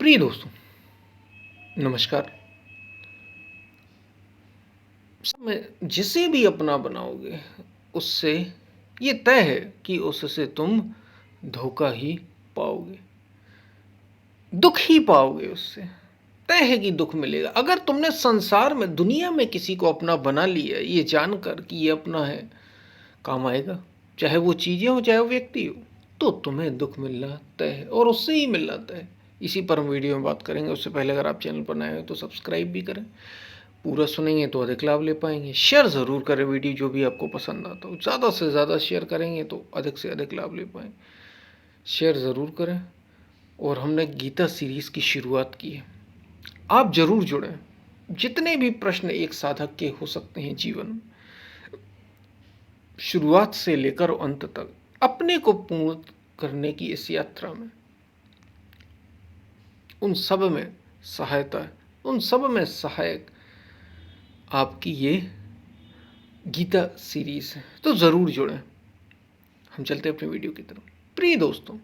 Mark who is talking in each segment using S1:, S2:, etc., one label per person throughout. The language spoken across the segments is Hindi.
S1: प्रिय दोस्तों, नमस्कार। में जिसे भी अपना बनाओगे, उससे ये तय है कि उससे तुम धोखा ही पाओगे, दुख ही पाओगे। उससे तय है कि दुख मिलेगा। अगर तुमने संसार में, दुनिया में किसी को अपना बना लिया ये जानकर कि ये अपना है, काम आएगा। चाहे वो चीज़ें हो, चाहे वो व्यक्ति हो, तो तुम्हें दुख मिलना तय है और उससे ही मिलना तय है। इसी पर हम वीडियो में बात करेंगे। उससे पहले अगर आप चैनल पर नए हो तो सब्सक्राइब भी करें। पूरा सुनेंगे तो अधिक लाभ ले पाएंगे। शेयर ज़रूर करें वीडियो जो भी आपको पसंद आता हो। ज़्यादा से ज़्यादा शेयर करेंगे तो अधिक से अधिक लाभ ले पाएंगे। शेयर ज़रूर करें। और हमने गीता सीरीज़ की शुरुआत की है, आप ज़रूर जुड़ें। जितने भी प्रश्न एक साधक के हो सकते हैं जीवन में, शुरुआत से लेकर अंत तक अपने को पूर्ण करने की इस यात्रा में, उन सब में सहायता है, उन सब में सहायक आपकी ये गीता सीरीज़ है। तो ज़रूर जुड़ें। हम चलते हैं अपने वीडियो की तरफ। प्रिय दोस्तों,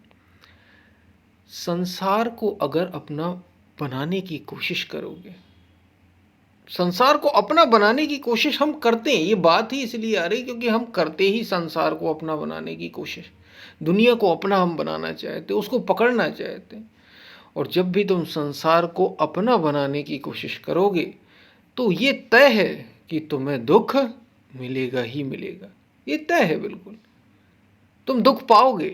S1: संसार को अगर अपना बनाने की कोशिश करोगे, संसार को अपना बनाने की कोशिश हम करते हैं। ये बात ही इसलिए आ रही क्योंकि हम करते ही संसार को अपना बनाने की कोशिश, दुनिया को अपना हम बनाना चाहते, उसको पकड़ना चाहते। और जब भी तुम संसार को अपना बनाने की कोशिश करोगे तो ये तय है कि तुम्हें दुख मिलेगा ही मिलेगा। ये तय है, बिल्कुल तुम दुख पाओगे।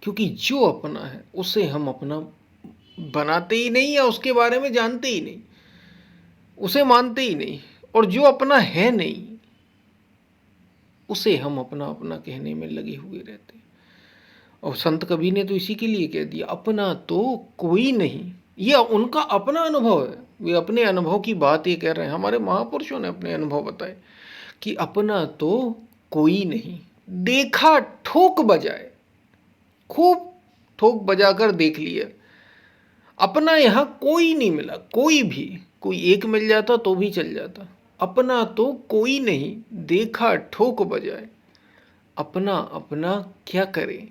S1: क्योंकि जो अपना है उसे हम अपना बनाते ही नहीं या उसके बारे में जानते ही नहीं, उसे मानते ही नहीं। और जो अपना है नहीं, उसे हम अपना अपना कहने में लगे हुए रहते हैं। और संत कबीर ने तो इसी के लिए कह दिया, अपना तो कोई नहीं। यह उनका अपना अनुभव है, वे अपने अनुभव की बात ये कह रहे हैं। हमारे महापुरुषों ने अपने अनुभव बताए कि अपना तो कोई नहीं, देखा ठोक बजाए, खूब ठोक बजाकर देख लिया, अपना यहाँ कोई नहीं मिला। कोई भी, कोई एक मिल जाता तो भी चल जाता। अपना तो कोई नहीं, देखा ठोक बजाए, अपना अपना क्या करे,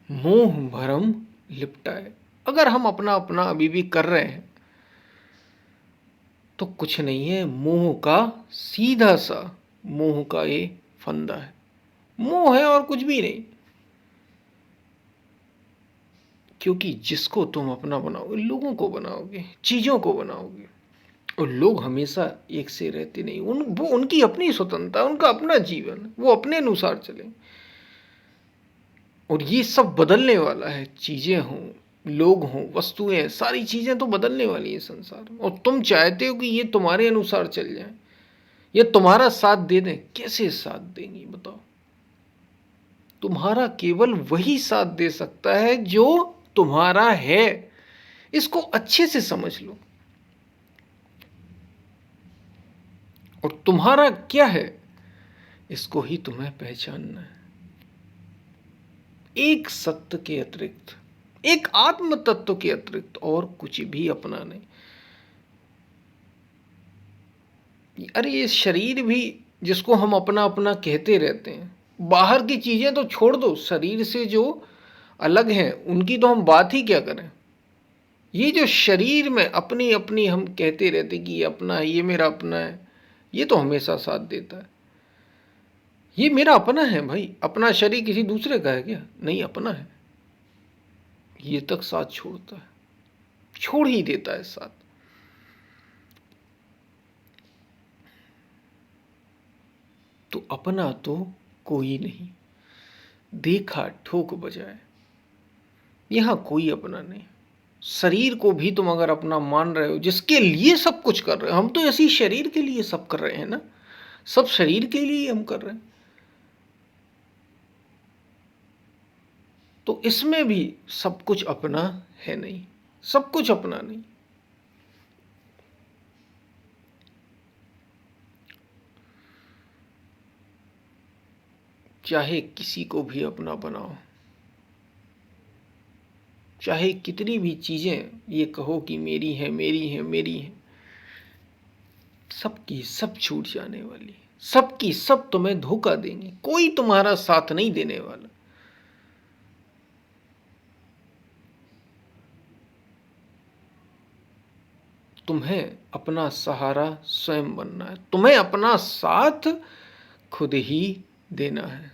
S1: मोह भरम लिपटाए। अगर हम अपना अपना अभी भी कर रहे हैं तो कुछ नहीं है, मोह का सीधा सा, मोह का ये फंदा है। मोह है और कुछ भी नहीं। क्योंकि जिसको तुम अपना बनाओगे, लोगों को बनाओगे, चीज़ों को बनाओगे, और लोग हमेशा एक से रहते नहीं। वो उनकी अपनी स्वतंत्रता, उनका अपना जीवन, वो अपने अनुसार चले। और ये सब बदलने वाला है। चीज़ें हों, लोग हों, वस्तुएं, सारी चीज़ें तो बदलने वाली है संसार में। और तुम चाहते हो कि ये तुम्हारे अनुसार चल जाए, ये तुम्हारा साथ दे दें। कैसे साथ देंगी बताओ? तुम्हारा केवल वही साथ दे सकता है जो तुम्हारा है। इसको अच्छे से समझ लो। और तुम्हारा क्या है, इसको ही तुम्हें पहचानना है। एक सत्य के अतिरिक्त, एक आत्म तत्व के अतिरिक्त और कुछ भी अपना नहीं। अरे ये शरीर भी, जिसको हम अपना अपना कहते रहते हैं, बाहर की चीजें तो छोड़ दो, शरीर से जो अलग हैं उनकी तो हम बात ही क्या करें। ये जो शरीर में अपनी अपनी हम कहते रहते कि ये अपना है, ये मेरा अपना है, ये तो हमेशा साथ देता है। ये मेरा अपना है भाई। अपना शरीर किसी दूसरे का है क्या? नहीं, अपना है। ये तक साथ छोड़ता है, छोड़ ही देता है साथ। तो अपना तो कोई नहीं, देखा ठोक बजाए, यहां कोई अपना नहीं। शरीर को भी तुम अगर अपना मान रहे हो, जिसके लिए सब कुछ कर रहे हो, हम तो इसी शरीर के लिए सब कर रहे हैं ना, सब शरीर के लिए हम कर रहे हैं। तो इसमें भी सब कुछ अपना है नहीं, सब कुछ अपना नहीं। चाहे किसी को भी अपना बनाओ, चाहे कितनी भी चीजें ये कहो कि मेरी है, मेरी है, मेरी है, सबकी सब छूट जाने वाली, सबकी सब तुम्हें धोखा देंगे। कोई तुम्हारा साथ नहीं देने वाला। तुम्हें अपना सहारा स्वयं बनना है, तुम्हें अपना साथ खुद ही देना है,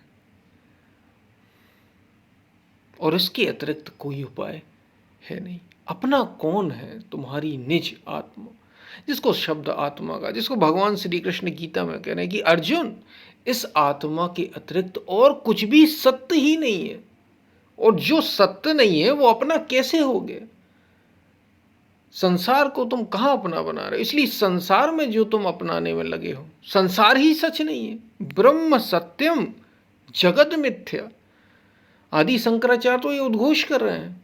S1: और इसके अतिरिक्त कोई उपाय है नहीं। अपना कौन है? तुम्हारी निज आत्मा, जिसको शब्द आत्मा का, जिसको भगवान श्री कृष्ण गीता में कह रहे हैं कि अर्जुन, इस आत्मा के अतिरिक्त और कुछ भी सत्य ही नहीं है, और जो सत्य नहीं है वो अपना कैसे हो गया? संसार को तुम कहां अपना बना रहे हो? इसलिए संसार में जो तुम अपनाने में लगे हो, संसार ही सच नहीं है। ब्रह्म सत्यम जगत मिथ्या। आदि शंकराचार्य तो ये उद्घोष कर रहे हैं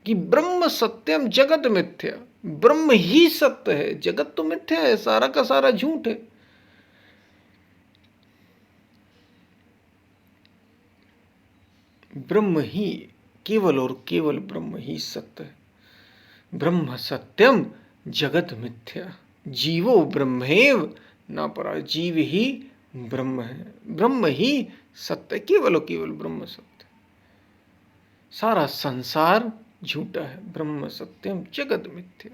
S1: कि ब्रह्म सत्यम जगत मिथ्या, ब्रह्म ही सत्य है, जगत तो मिथ्या है, सारा का सारा झूठ है। ब्रह्म ही, केवल और केवल ब्रह्म ही सत्य है। ब्रह्म सत्यम जगत मिथ्या, जीवो ब्रह्मेव ना परा। जीव ही ब्रह्म है, ब्रह्म ही सत्य, केवल और केवल ब्रह्म सत्य, सारा संसार झूठा है। ब्रह्म सत्यम जगत मिथ्या।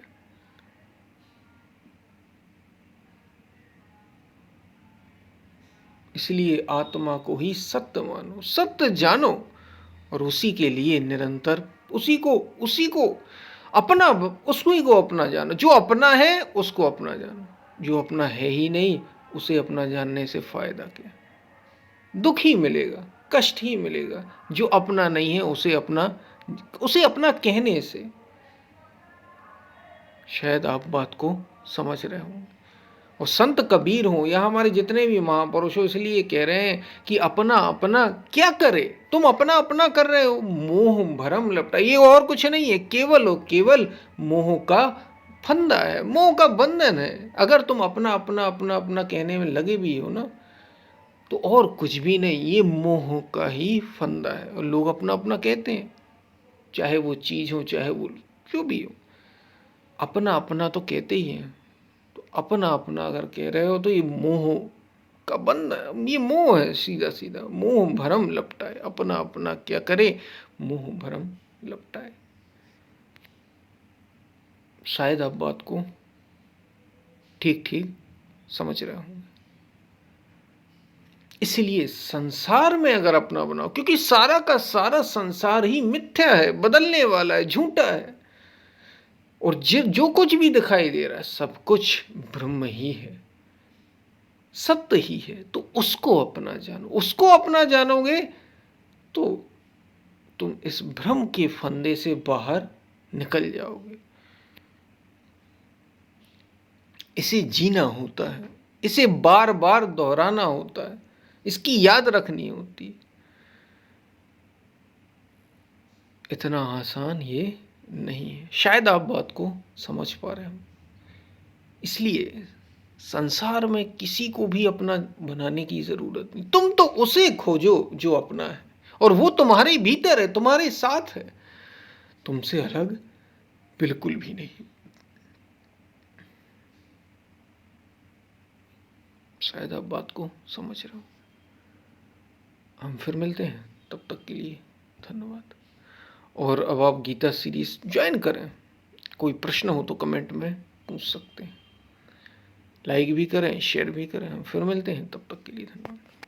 S1: इसलिए आत्मा को ही सत्य मानो, सत्य जानो, और उसी के लिए निरंतर उसी को अपना, उसको ही को अपना जानो। जो अपना है उसको अपना जानो, जो अपना है ही नहीं उसे अपना जानने से फायदा क्या? दुख ही मिलेगा, कष्ट ही मिलेगा। जो अपना नहीं है उसे अपना कहने से। शायद आप बात को समझ रहे हो। और संत कबीर हो या हमारे जितने भी महापुरुष हो, इसलिए कह रहे हैं कि अपना अपना क्या करे? तुम अपना अपना कर रहे हो, मोह भरम लपटा, ये और कुछ नहीं है, केवल और केवल मोह का फंदा है, मोह का बंधन है। अगर तुम अपना अपना अपना अपना कहने में लगे भी हो ना, तो और कुछ भी नहीं, ये मोह का ही फंदा है। और लोग अपना अपना कहते हैं, चाहे वो चीज हो चाहे वो जो भी हो, अपना अपना तो कहते ही हैं। तो अपना अपना अगर कह रहे हो तो ये मोह का बंध है, ये मोह है, सीधा सीधा मोह भरम लपटाए। अपना अपना क्या करे? मोह भरम लपटाए। शायद आप बात को ठीक ठीक समझ रहे होंगे। इसलिए संसार में अगर अपना बनाओ, क्योंकि सारा का सारा संसार ही मिथ्या है, बदलने वाला है, झूठा है, और जो कुछ भी दिखाई दे रहा है सब कुछ ब्रह्म ही है, सत्य ही है। तो उसको अपना जानो, उसको अपना जानोगे तो तुम इस भ्रम के फंदे से बाहर निकल जाओगे। इसे जीना होता है, इसे बार बार दोहराना होता है, इसकी याद रखनी होती है। इतना आसान ये नहीं है। शायद आप बात को समझ पा रहे हो। इसलिए संसार में किसी को भी अपना बनाने की जरूरत नहीं। तुम तो उसे खोजो जो अपना है, और वो तुम्हारे भीतर है, तुम्हारे साथ है, तुमसे अलग बिल्कुल भी नहीं। शायद आप बात को समझ रहे हो। हम फिर मिलते हैं, तब तक के लिए धन्यवाद। और अब आप गीता सीरीज ज्वाइन करें। कोई प्रश्न हो तो कमेंट में पूछ सकते हैं। लाइक भी करें, शेयर भी करें। हम फिर मिलते हैं, तब तक के लिए धन्यवाद।